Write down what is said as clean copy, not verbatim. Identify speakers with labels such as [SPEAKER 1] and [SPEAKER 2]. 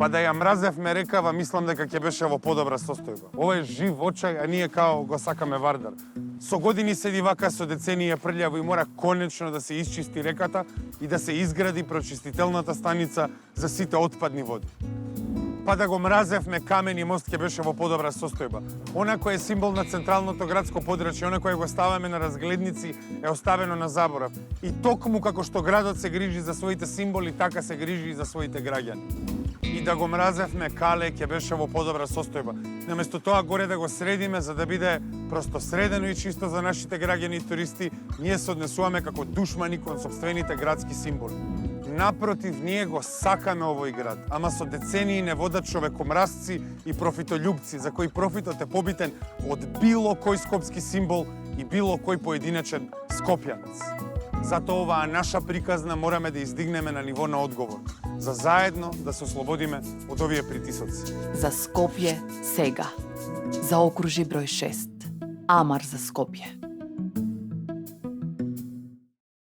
[SPEAKER 1] Па да ја мразевме рекава, мислам дека ќе беше во подобра состојба. Ова е жив очај, а ние као го сакаме Вардар. Со години седи вака, со децении е прљаво и мора конечно да се исчисти реката и да се изгради прочистителната станица за сите отпадни води. Па да го мразевме камени мост ќе беше во подобра состојба. Она кој е символ на централното градско подрачје, она кој го ставаме на разгледници, е оставено на заборав. И токму како што градот се грижи за своите символи, така се грижи и за своите граѓани. И да го мразевме Кале ќе беше во подобра состојба. Наместо тоа горе да го средиме за да биде просто средено и чисто за нашите граѓани и туристи, ние се однесуваме како душмани кон сопствените градски символи. Напротив, ние го сакаме овој град, ама со децении не водат човекомразци и профитолюбци, за кои профитот е побитен од било кој скопски символ и било кој поединечен скопјанец. Затоа оваа наша приказна мораме да издигнеме на ниво на одговор, за заедно да се ослободиме од овие притисоци.
[SPEAKER 2] За Скопје сега. За окружи број 6. Амар за Скопје.